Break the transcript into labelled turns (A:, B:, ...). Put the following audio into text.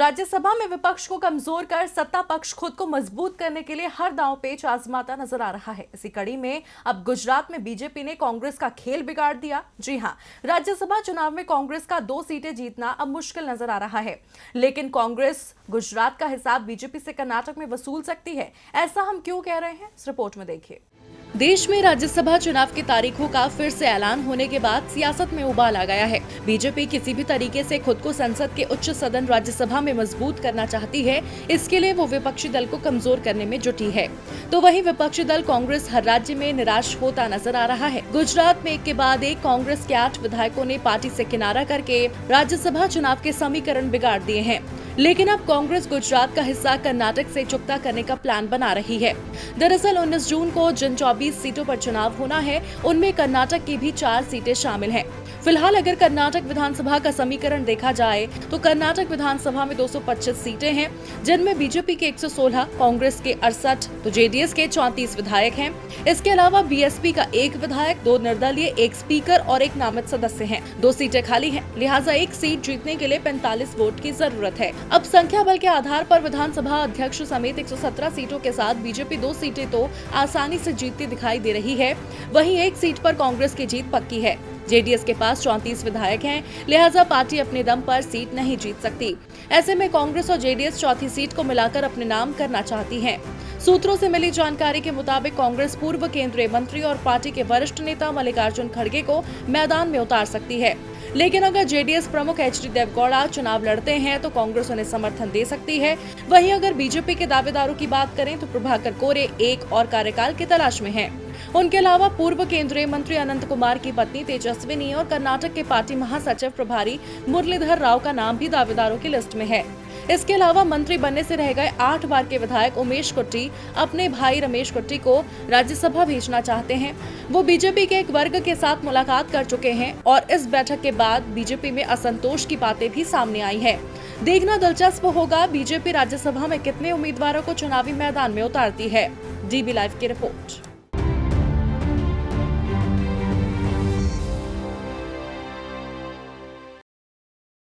A: राज्यसभा में विपक्ष को कमजोर कर सत्ता पक्ष खुद को मजबूत करने के लिए हर दांव पेच आजमाता नजर आ रहा है। इसी कड़ी में अब गुजरात में बीजेपी ने कांग्रेस का खेल बिगाड़ दिया। जी हां, राज्यसभा चुनाव में कांग्रेस का 2 सीटें जीतना अब मुश्किल नजर आ रहा है, लेकिन कांग्रेस गुजरात का हिसाब बीजेपी से कर्नाटक में वसूल सकती है। ऐसा हम क्यों कह रहे हैं, इस रिपोर्ट में देखिए। देश में राज्यसभा चुनाव की तारीखों का फिर से ऐलान होने के बाद सियासत में उबाल आ गया है। बीजेपी किसी भी तरीके से खुद को संसद के उच्च सदन राज्यसभा में मजबूत करना चाहती है। इसके लिए वो विपक्षी दल को कमजोर करने में जुटी है, तो वहीं विपक्षी दल कांग्रेस हर राज्य में निराश होता नजर आ रहा है। गुजरात में एक के बाद एक कांग्रेस के 8 विधायकों ने पार्टी से किनारा करके राज्यसभा चुनाव के समीकरण बिगाड़ दिए हैं। लेकिन अब कांग्रेस गुजरात का हिस्सा कर्नाटक से चुकता करने का प्लान बना रही है। दरअसल 19 जून को जिन 24 सीटों पर चुनाव होना है, उनमें कर्नाटक की भी 4 सीटें शामिल हैं। फिलहाल अगर कर्नाटक विधानसभा का समीकरण देखा जाए तो कर्नाटक विधानसभा में 225 सीटें हैं, जिनमें बीजेपी के 116, कांग्रेस के 68, तो जेडीएस के 34 विधायक हैं। इसके अलावा बीएसपी का 1 विधायक, 2 निर्दलीय, 1 स्पीकर और 1 नामित सदस्य हैं। 2 सीटें खाली हैं, लिहाजा 1 सीट जीतने के लिए 45 वोट की जरूरत है। अब संख्या बल के आधार पर विधानसभा अध्यक्ष समेत 117 सीटों के साथ बीजेपी 2 सीटें तो आसानी से जीतती दिखाई दे रही है, वहीं 1 सीट पर कांग्रेस की जीत पक्की है। जेडीएस के पास 34 विधायक हैं, लिहाजा पार्टी अपने दम पर सीट नहीं जीत सकती। ऐसे में कांग्रेस और जेडीएस चौथी सीट को मिलाकर अपने नाम करना चाहती हैं। सूत्रों से मिली जानकारी के मुताबिक कांग्रेस पूर्व केंद्रीय मंत्री और पार्टी के वरिष्ठ नेता मल्लिकार्जुन खड़गे को मैदान में उतार सकती है। लेकिन अगर जेडीएस प्रमुख एचडी देवेगौड़ा चुनाव लड़ते हैं तो कांग्रेस उन्हें समर्थन दे सकती है। वहीं अगर बीजेपी के दावेदारों की बात करें तो प्रभाकर कोरे एक और कार्यकाल की तलाश में हैं। उनके अलावा पूर्व केंद्रीय मंत्री अनंत कुमार की पत्नी तेजस्विनी और कर्नाटक के पार्टी महासचिव प्रभारी मुरलीधर राव का नाम भी दावेदारों की लिस्ट में है। इसके अलावा मंत्री बनने से रह गए 8 बार के विधायक उमेश कुट्टी अपने भाई रमेश कुट्टी को राज्यसभा भेजना चाहते हैं। वो बीजेपी के एक वर्ग के साथ मुलाकात कर चुके हैं और इस बैठक के बाद बीजेपी में असंतोष की बातें भी सामने आई है। देखना दिलचस्प होगा बीजेपी राज्यसभा में कितने उम्मीदवारों को चुनावी मैदान में उतारती है। डीबी लाइव की रिपोर्ट।